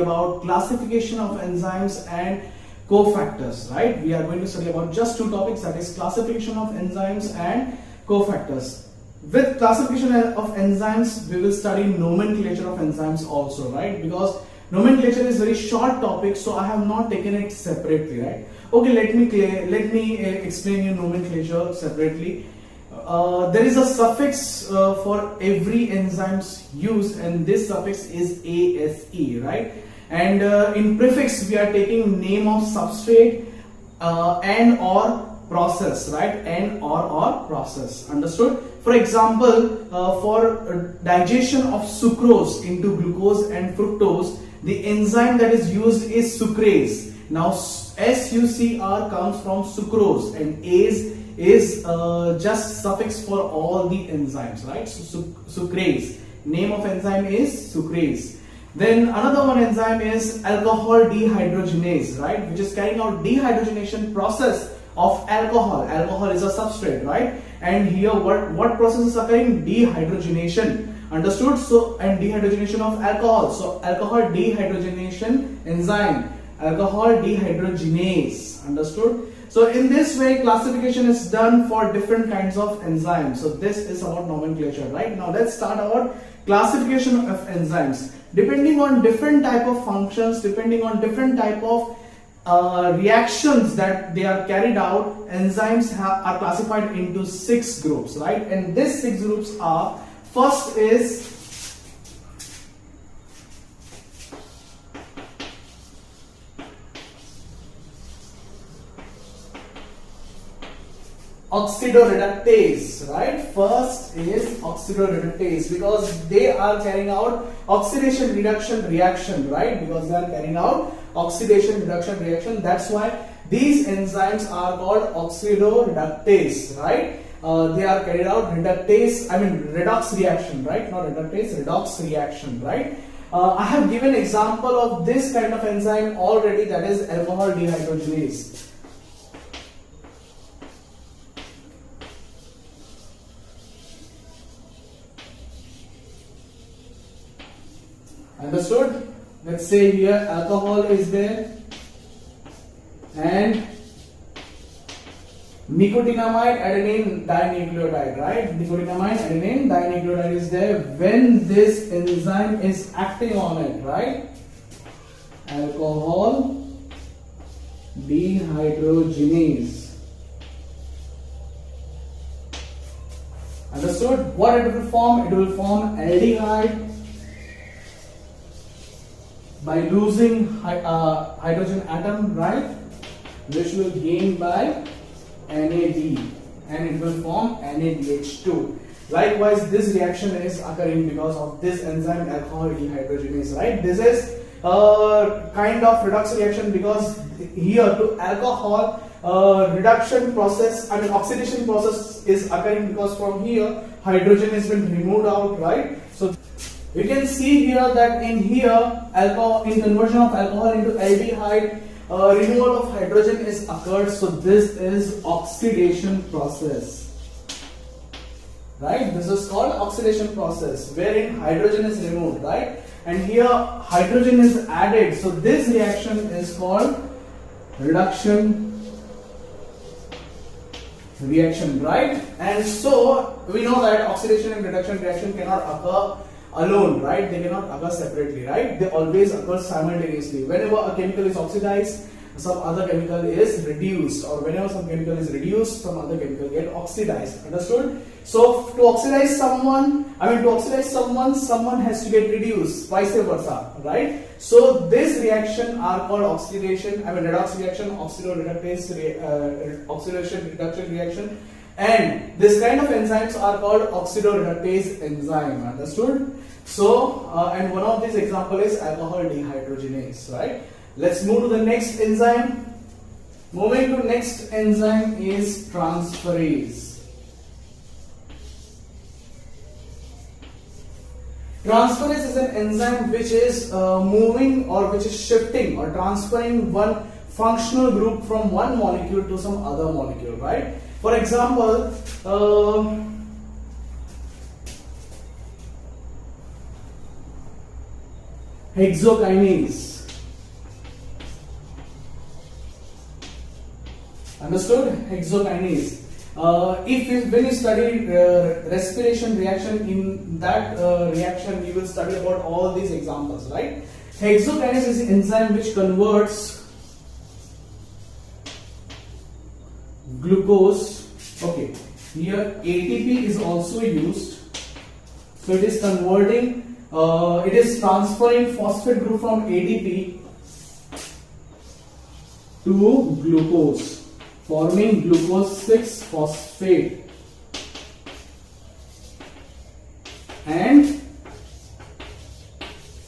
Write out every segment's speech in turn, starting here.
about classification of enzymes and cofactors, right? We are going to study about just two topics, that is classification of enzymes and cofactors. With classification of enzymes, we will study nomenclature of enzymes also, right? Because nomenclature is very short topic, so I have not taken it separately, right? Okay, let me explain you nomenclature separately. There is a suffix for every enzymes used, and this suffix is ase, right? And in prefix we are taking name of substrate and or process, right? And or process. Understood? For example, for digestion of sucrose into glucose and fructose, the enzyme that is used is sucrase. Now SUCR comes from sucrose, and ase is just suffix for all the enzymes, right? So sucrase, name of enzyme is sucrase. Then another one enzyme is alcohol dehydrogenase, right? Which is carrying out dehydrogenation process of alcohol. Alcohol is a substrate, right? And here what process is occurring? Dehydrogenation. Understood? So, and dehydrogenation of alcohol. So alcohol dehydrogenation enzyme, alcohol dehydrogenase. Understood? So in this way, classification is done for different kinds of enzymes. So this is about nomenclature, right? Now let's start about classification of enzymes. Depending on different type of functions, depending on different type of reactions that they are carried out, enzymes are classified into 6 groups, right? And these 6 groups are, first is oxidoreductase, right? First is oxidoreductase, because they are carrying out oxidation reduction reaction, right? Because they are carrying out oxidation reduction reaction. That's why these enzymes are called oxidoreductase, right? They are carried out redox reaction, right? Not reductase, redox reaction, right? I have given example of this kind of enzyme already, that is alcohol dehydrogenase. Understood? Let's say here alcohol is there and nicotinamide adenine dinucleotide, right? Nicotinamide adenine dinucleotide is there. When this enzyme is acting on it, right? Alcohol dehydrogenase. Understood? What it will form? It will form aldehyde by losing hydrogen atom, right? Which will gain by NAD, and it will form NADH2. Likewise, this reaction is occurring because of this enzyme alcohol dehydrogenase, right? This is a kind of redox reaction, because here to alcohol reduction process, oxidation process is occurring, because from here hydrogen has been removed out, right? So you can see here that in here alcohol, in conversion of alcohol into aldehyde, removal of hydrogen is occurred. So this is oxidation process, right? This is called oxidation process, wherein hydrogen is removed, right? And here hydrogen is added. So this reaction is called reduction reaction, right? And so we know that oxidation and reduction reaction cannot occur alone, right? They cannot occur separately, right? They always occur simultaneously. Whenever a chemical is oxidized, some other chemical is reduced, or whenever some chemical is reduced, some other chemical get oxidized. Understood? So to oxidize someone, someone has to get reduced, vice versa, right? So this reaction are called redox reaction, oxidation reduction reaction. And this kind of enzymes are called oxidoreductase enzyme. Understood? So, and one of these example is alcohol dehydrogenase, right? Let's move to the next enzyme. Moving to next enzyme is transferase. Transferase is an enzyme which is moving, or which is shifting or transferring one functional group from one molecule to some other molecule, right? For example, hexokinase. Understood? Hexokinase. When you study respiration reaction, in that reaction you will study about all these examples, right? Hexokinase is an enzyme which converts glucose. Okay, here ATP is also used, so it is converting. It is transferring phosphate group from ATP to glucose, forming glucose 6 phosphate and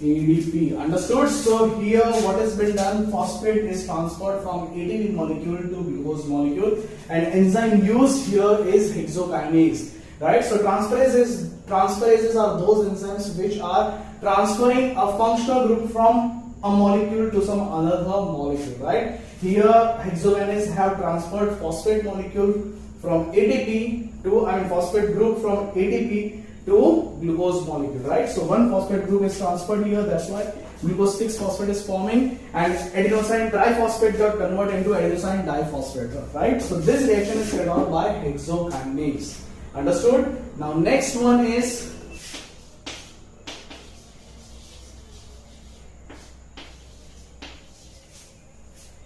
ADP. Understood? So here what has been done, phosphate is transferred from ATP molecule to glucose molecule, and enzyme used here is hexokinase, right? So transferases are those enzymes which are transferring a functional group from a molecule to some another molecule, right? Here hexokinase have transferred phosphate molecule from ATP to, phosphate group from ATP to glucose molecule, right? So one phosphate group is transferred here, that's why glucose 6 phosphate is forming, and adenosine triphosphate got converted into adenosine diphosphate, right? So this reaction is carried out by hexokinase. Understood? Now next one is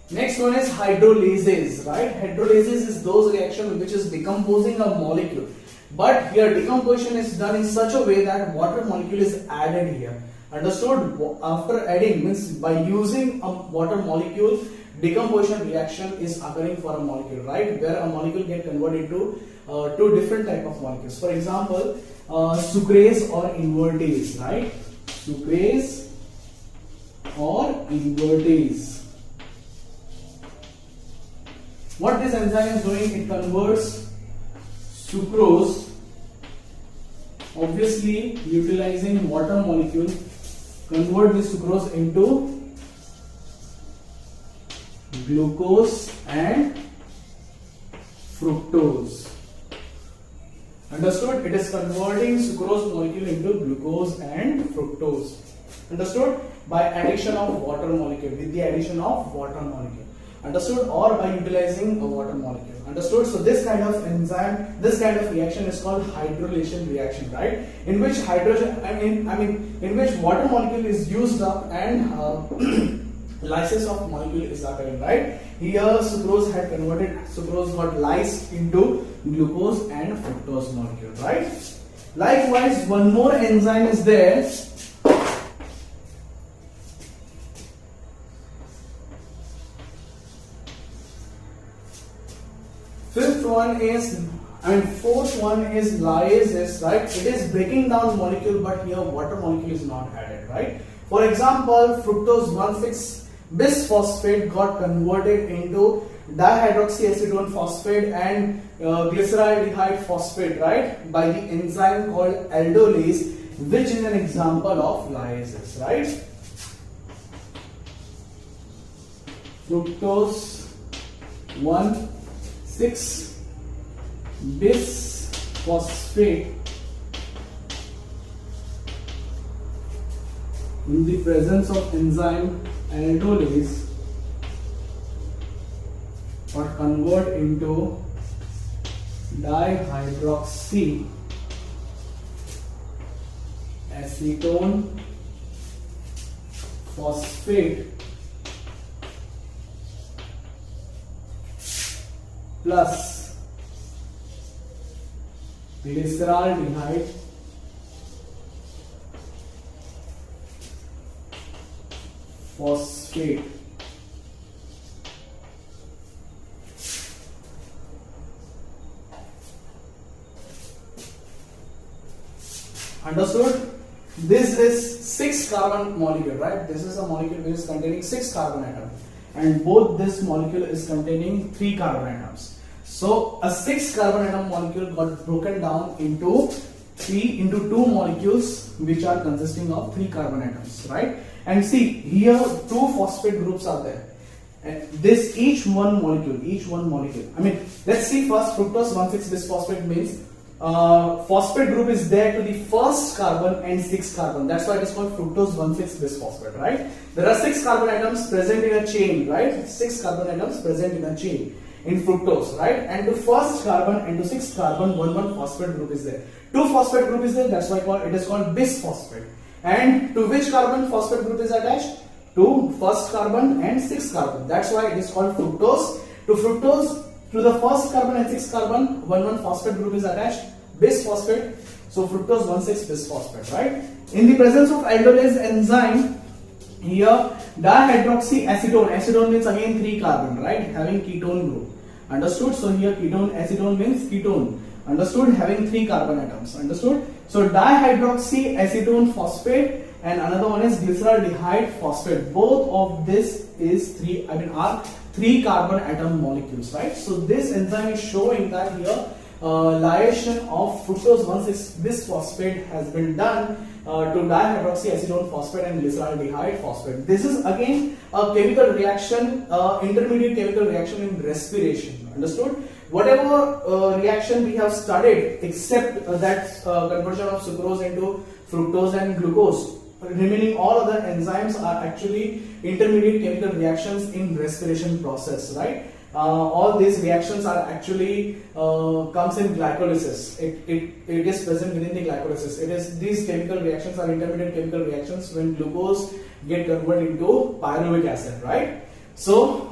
hydrolases, right? Hydrolases is those reaction which is decomposing a molecule, but here decomposition is done in such a way that water molecule is added here. Understood? After adding, means by using a water molecule, decomposition reaction is occurring for a molecule, right? Where a molecule get converted into two different type of molecules. For example, sucrase or invertase, right? Sucrase or invertase. What this enzyme is doing, it converts sucrose, obviously utilizing water molecule, convert this sucrose into glucose and fructose. Understood? It is converting sucrose molecule into glucose and fructose. Understood? By addition of water molecule, with the addition of water molecule. Understood? Or by utilizing a water molecule. Understood? So this kind of enzyme, this kind of reaction is called hydrolation reaction, right? In which hydrogen, in which water molecule is used up and lysis of molecule is occurring, right? Here sucrose had converted, sucrose got lysed into glucose and fructose molecule, right? Likewise, one more enzyme is there. Fourth one is lyases, right? It is breaking down molecule, but here water molecule is not added, right? For example, fructose 1,6 bisphosphate got converted into dihydroxyacetone phosphate and glyceraldehyde phosphate, right? By the enzyme called aldolase, which is an example of lyases, right? Fructose 1,6 bisphosphate in the presence of enzyme aldolase or convert into dihydroxy acetone phosphate plus glyceraldehyde phosphate. Understood? This is 6 carbon molecule, right? This is a molecule which is containing 6 carbon atoms, and both this molecule is containing 3 carbon atoms. So a 6 carbon atom molecule got broken down into 2 molecules which are consisting of 3 carbon atoms, right? And see, here 2 phosphate groups are there. And this each one molecule. Let's see first fructose 1,6 bisphosphate means phosphate group is there to the first carbon and 6 carbon. That's why it is called fructose 1,6-bisphosphate, right? There are 6 carbon atoms present in a chain, right? 6 carbon atoms present in a chain in fructose, right? And to first carbon and to 6th carbon, 1 phosphate group is there. 2 phosphate group is there. That's why it is called bisphosphate. And to which carbon phosphate group is attached? To first carbon and 6th carbon. That's why it is called fructose. To fructose, to the first carbon and 6th carbon, 1 phosphate group is attached, bisphosphate. So fructose 1,6-bisphosphate, right? In the presence of aldolase enzyme, here dihydroxyacetone. Acetone means again 3 carbon, right? Having ketone group. Understood? So here acetone means ketone. Understood? Having 3 carbon atoms. Understood? So dihydroxyacetone phosphate and another one is glyceraldehyde phosphate. Both of this is are 3 carbon atom molecules, right? So this enzyme is showing that here liation of fructose 1,6-bisphosphate has been done to dihydroxyacetone phosphate and glyceraldehyde phosphate. This is again a chemical reaction, intermediate chemical reaction in respiration. Understood? Whatever reaction we have studied, except that conversion of sucrose into fructose and glucose, remaining all other enzymes are actually intermediate chemical reactions in respiration process, right? All these reactions are actually comes in glycolysis. It is present within the glycolysis. These chemical reactions are intermediate chemical reactions when glucose get converted into pyruvic acid, right? So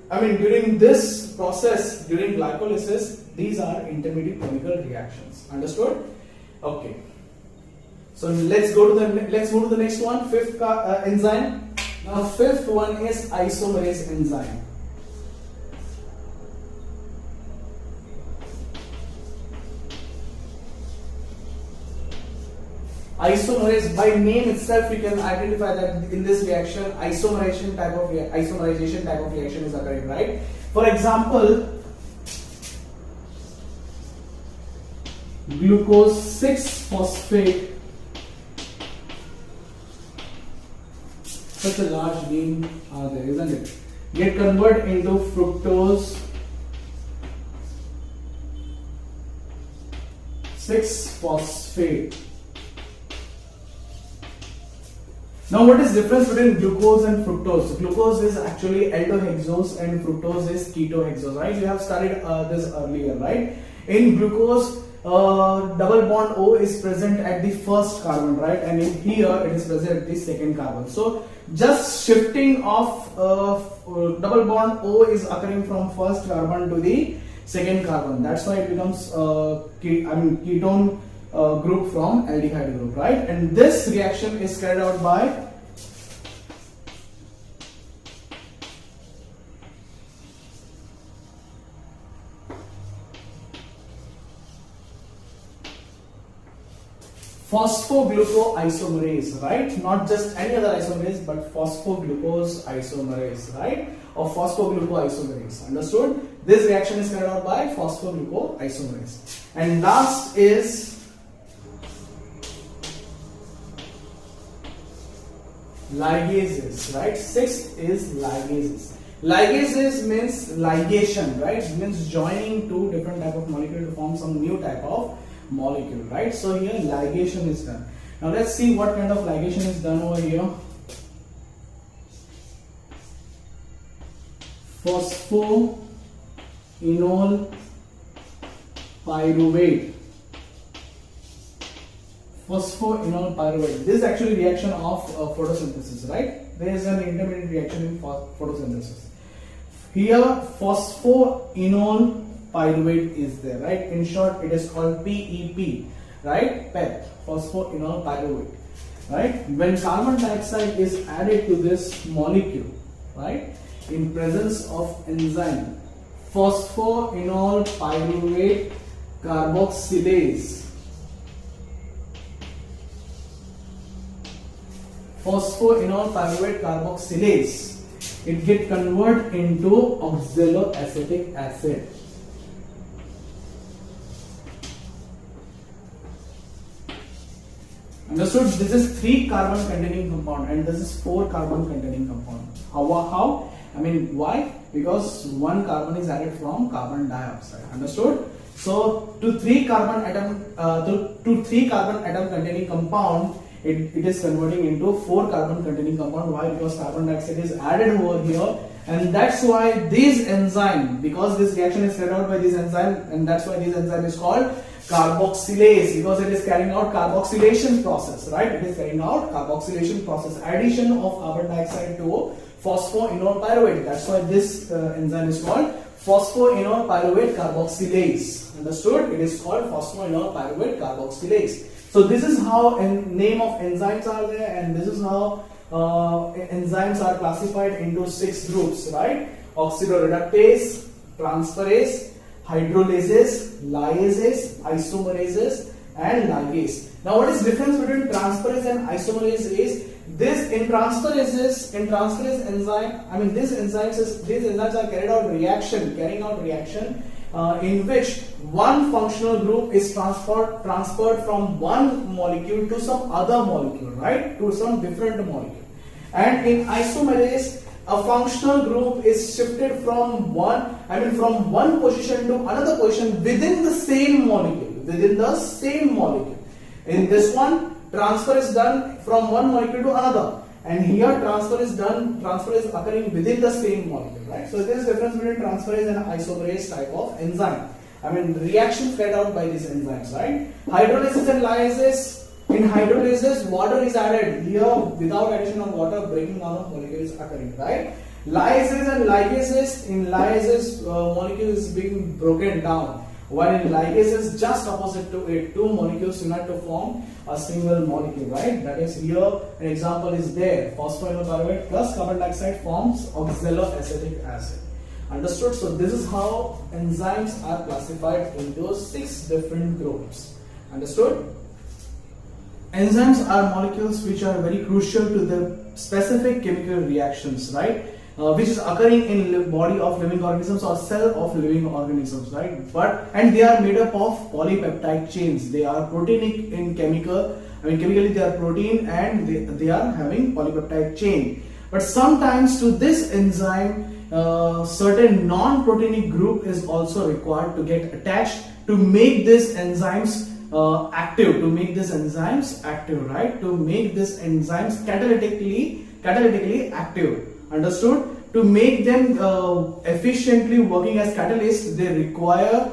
during this process, during glycolysis, these are intermediate chemical reactions. Understood? Okay. So let's move to the next one, 5th enzyme. Now 5th one is isomerase enzyme. Isomerase, by name itself you can identify that in this reaction isomerization type of reaction is occurring, right? For example, glucose 6-phosphate, such a large name are there, isn't it? Get converted into fructose 6-phosphate. Now what is the difference between glucose and fructose? Glucose is actually aldohexose and fructose is ketohexose, right? You have studied this earlier, right? In glucose, double bond O is present at the first carbon, right? And in here it is present at the second carbon. So just shifting of double bond O is occurring from first carbon to the second carbon. That's why it becomes ketone group from aldehyde group, right? And this reaction is carried out by phosphoglucoisomerase, right? Not just any other isomerase, but phosphoglucose isomerase, right? Or phosphoglucoisomerase. Understood? This reaction is carried out by phosphoglucoisomerase. And last is ligases, right? 6th is ligases. Ligases means ligation, right? It means joining two different type of molecule to form some new type of molecule, right? So here ligation is done. Now let's see what kind of ligation is done over here. Phosphoenol pyruvate. Phosphoenol pyruvate. This is actually reaction of photosynthesis, right? There is an intermediate reaction in photosynthesis. Here phosphoenol pyruvate is there, right? In short, it is called PEP, right? PEP, phosphoenol pyruvate, right? When carbon dioxide is added to this molecule, right, in presence of enzyme phosphoenol pyruvate carboxylase, phosphoenol pyruvate carboxylase, it get converted into oxaloacetic acid. Understood? This is 3 carbon containing compound and this is 4 carbon containing compound. How? I mean, why? Because 1 carbon is added from carbon dioxide. Understood? So to three carbon atom containing compound, it is converting into 4 carbon containing compound. Why? Because carbon dioxide is added over here, and that's why this enzyme, because this reaction is carried out by this enzyme, and that's why this enzyme is called carboxylase, because it is carrying out carboxylation process, right? It is carrying out carboxylation process, addition of carbon dioxide to phosphoenol pyruvate. That's why this enzyme is called phosphoenol pyruvate carboxylase. Understood? It is called phosphoenol pyruvate carboxylase. So this is how name of enzymes are there, and this is how enzymes are classified into 6 groups, right? Oxidoreductase, transferase, hydrolases, lyases, isomerases, and ligase. Now, what is difference between transferase and isomerase is this: in transferase enzyme, these enzymes are carrying out reaction in which one functional group is transferred from one molecule to some other molecule, right? To some different molecule. And in isomerase, a functional group is shifted from one position to another position within the same molecule. In this one, transfer is done from one molecule to another, and here transfer is occurring within the same molecule, right? So there is difference between transferase and isomerase type of enzyme. Reactions carried out by these enzymes, right? Hydrolases and lyases. In hydrolases, water is added. Here, without addition of water, breaking down of molecule is occurring, right? Lyases and ligases. In lyases, molecule is being broken down, while in ligases, just opposite to it, 2 molecules unite to form a single molecule, right? That is, here an example is there. Phosphoenol pyruvate plus carbon dioxide forms oxaloacetic acid. Understood? So this is how enzymes are classified into 6 different groups. Understood? Enzymes are molecules which are very crucial to the specific chemical reactions, right? Which is occurring in the body of living organisms or cell of living organisms, right? And they are made up of polypeptide chains. They are proteinic in chemically they are protein, and they are having polypeptide chain. But sometimes to this enzyme, certain non-proteinic group is also required to get attached to make these enzymes active, right? To make these enzymes catalytically active. Understood? To make them efficiently working as catalysts, they require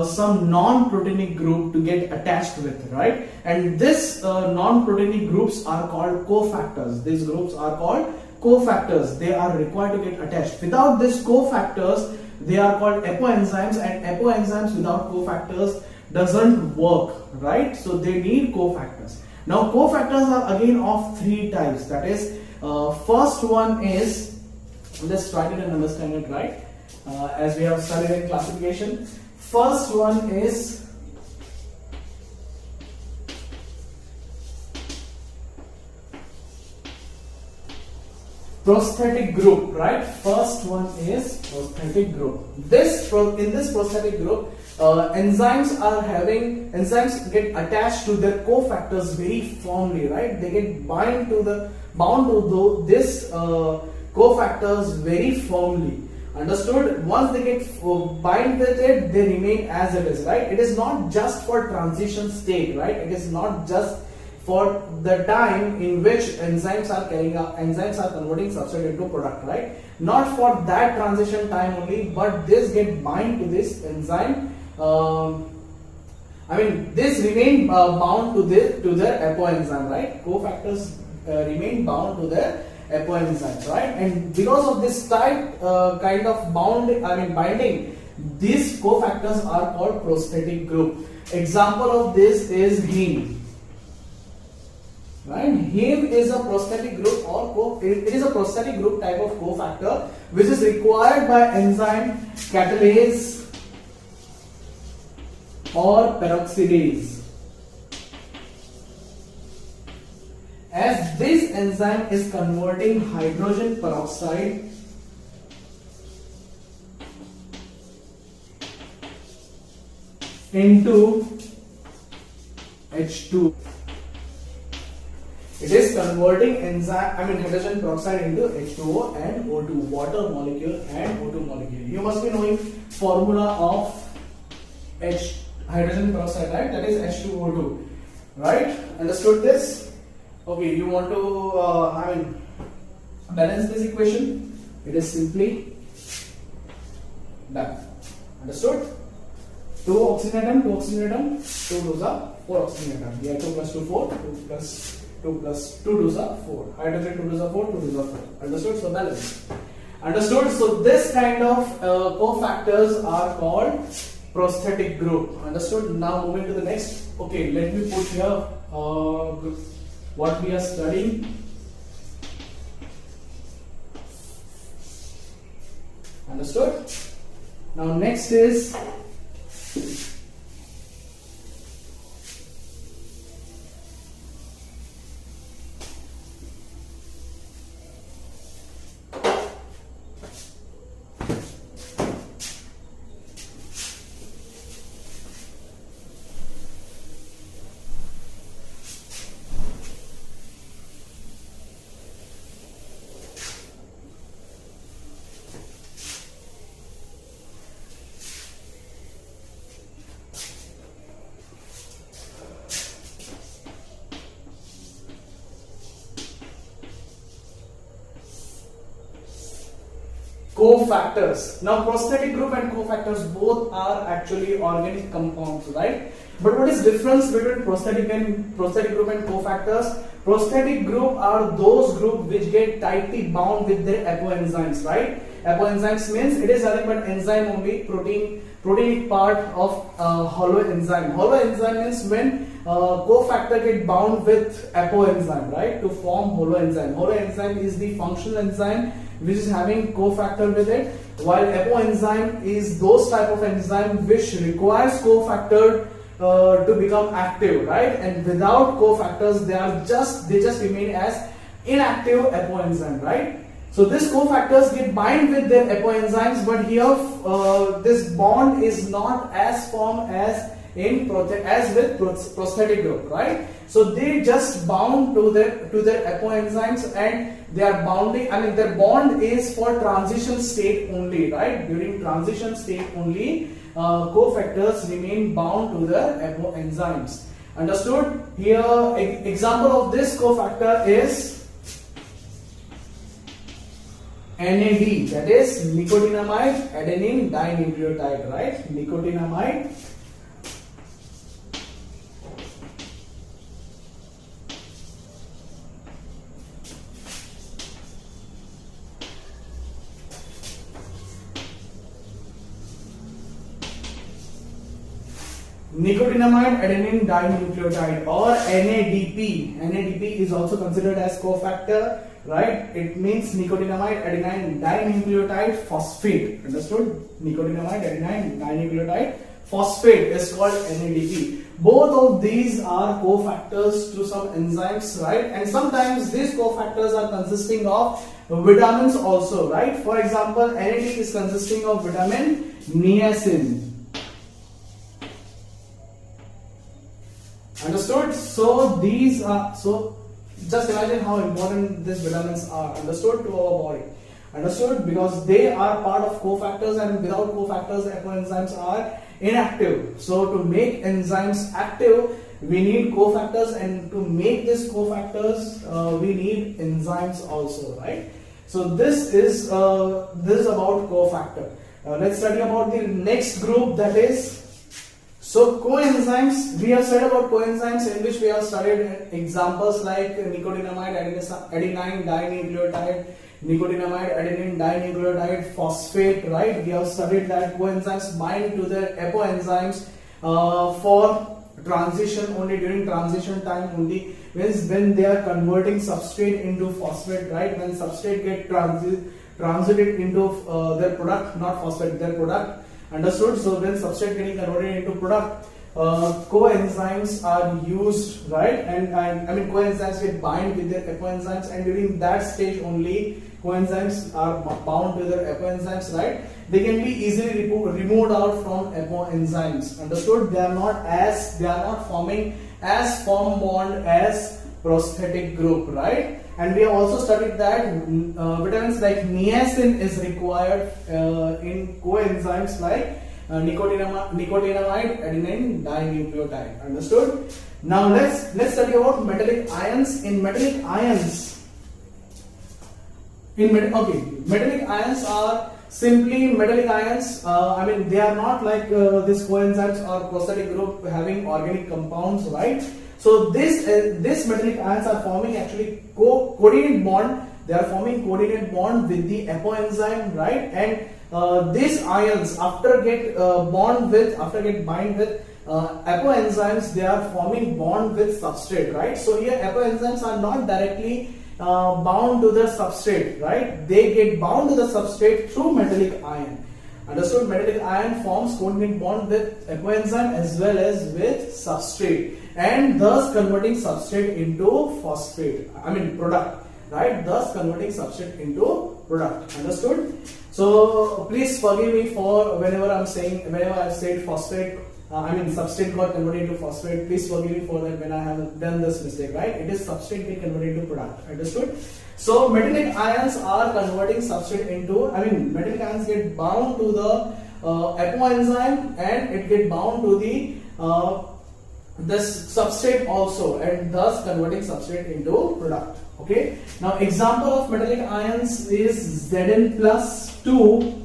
some non-proteinic group to get attached with, right? And this non-proteinic groups are called cofactors. These groups are called cofactors. They are required to get attached. Without these cofactors, they are called apoenzymes, and apoenzymes without cofactors doesn't work, right? So they need cofactors. Now cofactors are again of 3 types. That is, first one is, let's try it and understand it, right? As we have studied in classification. First one is prosthetic group, right? First one is prosthetic group. In this prosthetic group, enzymes get attached to their cofactors very firmly, right? They get bound to this cofactors very firmly. Understood? Once they get bind with it, they remain as it is, right? It is not just for transition state, right? It is not just for the time in which enzymes are converting substrate into product, right? Not for that transition time only, but this get bind to this enzyme. This remain bound to their apoenzyme, right? Cofactors remain bound to their apoenzymes, right? And because of this type kind of binding, these cofactors are called prosthetic group. Example of this is heme. Right? Heme is a prosthetic group, or it is a prosthetic group type of cofactor which is required by enzyme catalase or peroxidase. As this enzyme is converting hydrogen peroxide into H2. It is converting hydrogen peroxide into H2O and O2, water molecule and O2 molecule. You must be knowing formula of H hydrogen peroxide, right? That is H2O2, right? Understood this? Okay, you want to balance this equation? It is simply done. Understood? 2 oxygen atom, 2 oxygen atom, 2 2s are 4 oxygen atom. Here 2 plus 2 4, 2 plus 2 plus 2 2s are 4. Hydrogen 2 2s are 4, 2 2s are 4. Understood? So balance. Understood? So this kind of cofactors are called prosthetic group. Understood? Now moving to the next. Okay, let me put here what we are studying. Understood? Now next is cofactors. Now prosthetic group and cofactors both are actually organic compounds, right? But what is difference between prosthetic group and cofactors? Prosthetic group are those groups which get tightly bound with their apoenzymes, right? Apoenzymes means it is nothing but enzyme only, proteinic part of holoenzyme. Holoenzyme means when cofactor get bound with apoenzyme, right, to form holoenzyme. Holoenzyme is the functional enzyme which is having cofactor with it, while apoenzyme is those type of enzyme which requires cofactor to become active, right? And without cofactors, they just remain as inactive apoenzyme, right? So these cofactors get bind with their apoenzymes, but here this bond is not as firm as with prosthetic group, right? So they just bound to their apoenzymes, and they are bounding. I mean, their bond is for transition state only, right? During transition state only, cofactors remain bound to their apoenzymes. Understood? Here, example of this cofactor is NAD, that is nicotinamide adenine dinucleotide, right? Nicotinamide adenine dinucleotide, or NADP. NADP is also considered as cofactor, right? It means nicotinamide adenine dinucleotide phosphate. Understood? Nicotinamide adenine dinucleotide phosphate is called NADP. Both of these are cofactors to some enzymes, right? And sometimes these cofactors are consisting of vitamins also, right? For example, NAD is consisting of vitamin niacin. Understood? So these are, so just imagine how important these vitamins are, understood, to our body. Understood? Because they are part of cofactors, and without cofactors, apoenzymes are inactive. So to make enzymes active, we need cofactors, and to make these cofactors, we need enzymes also, right? So this is about cofactor. Let's study about the next group, that is. So coenzymes, we have said about coenzymes, in which we have studied examples like nicotinamide adenine dinucleotide, nicotinamide adenine dinucleotide phosphate, right? We have studied that coenzymes bind to their apoenzymes for transition only, during transition time only, when they are converting substrate into phosphate, right? When substrate get transited into their product, not phosphate, their product. Understood? So when substrate getting converted into product, coenzymes are used, right? And I mean, coenzymes get bind with their apoenzymes, and during that stage only, coenzymes are bound with their apoenzymes, right? They can be easily removed out from apoenzymes. Understood? They are not forming as firm bond as prosthetic group, right? And we have also studied that vitamins like niacin is required in coenzymes like nicotinamide adenine dinucleotide. Understood? Now let's study about metallic ions. In metallic ions, metallic ions are simply metallic ions. I mean, they are not like this coenzymes or prosthetic group having organic compounds, right? So this metallic ions are forming actually coordinate bond. They are forming coordinate bond with the apoenzyme, right? And these ions after get bind with apoenzymes, they are forming bond with substrate, right? So here apoenzymes are not directly bound to the substrate, right? They get bound to the substrate through metallic ion. Understood? Metallic ion forms coordinate bond with apoenzyme as well as with substrate, and thus converting substrate into phosphate. I mean product, right? Thus converting substrate into product. Understood? So please forgive me for whenever I've said phosphate. I mean substrate got converted into phosphate. Please forgive me for that when I have done this mistake, right? It is substrate get converted into product. Understood? So metallic ions are converting substrate into, metallic ions get bound to the apoenzyme, and it get bound to the this substrate also, and thus converting substrate into product. Okay. Now example of metallic ions is Zn plus 2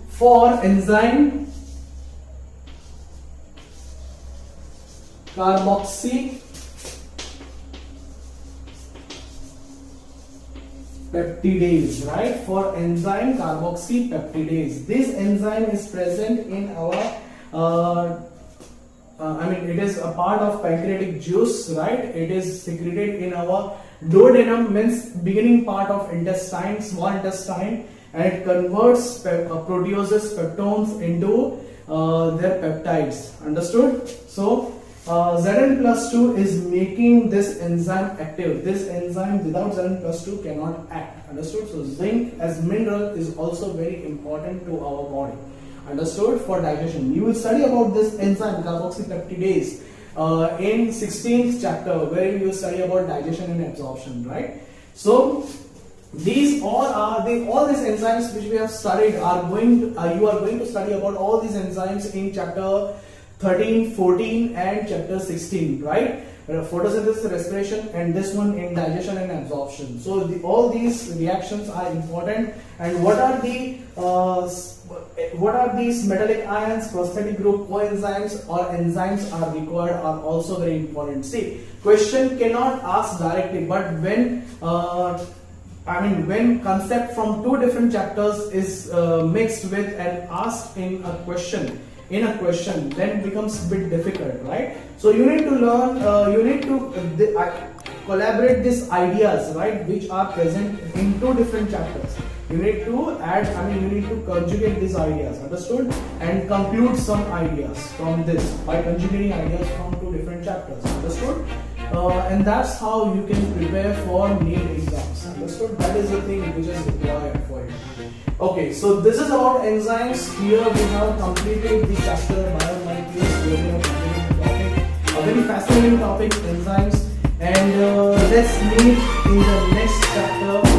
for enzyme carboxy peptidase, right? For enzyme carboxy peptidase. This enzyme is present in our it is a part of pancreatic juice, right? It is secreted in our duodenum, means beginning part of intestine, small intestine, and it converts proteoses peptones into their peptides. Understood? So Zn plus 2 is making this enzyme active. This enzyme without Zn plus 2 cannot act. Understood? So zinc as mineral is also very important to our body. Understood? For digestion. You will study about this enzyme carboxypeptidase in 16th chapter, where you will study about digestion and absorption, right? So these all these enzymes which we have studied are you are going to study about all these enzymes in chapter 13, 14 and chapter 16, right? Photosynthesis, respiration, and this one in digestion and absorption. So all these reactions are important. And what are these metallic ions, prosthetic group, coenzymes or enzymes are required are also very important. See, question cannot ask directly, but when when concept from two different chapters is mixed with and asked in a question, then it becomes a bit difficult, right? So you need to learn, you need to collaborate these ideas, right, which are present in two different chapters. You need to add, you need to conjugate these ideas, understood? And conclude some ideas from this by conjugating ideas from two different chapters, understood? And that's how you can prepare for NEET exams, understood? That is the thing which is required for you. Okay, so this is about enzymes. Here we have completed the chapter biomolecules. We have completed the topic, a very fascinating topic, enzymes. And let's meet in the next chapter.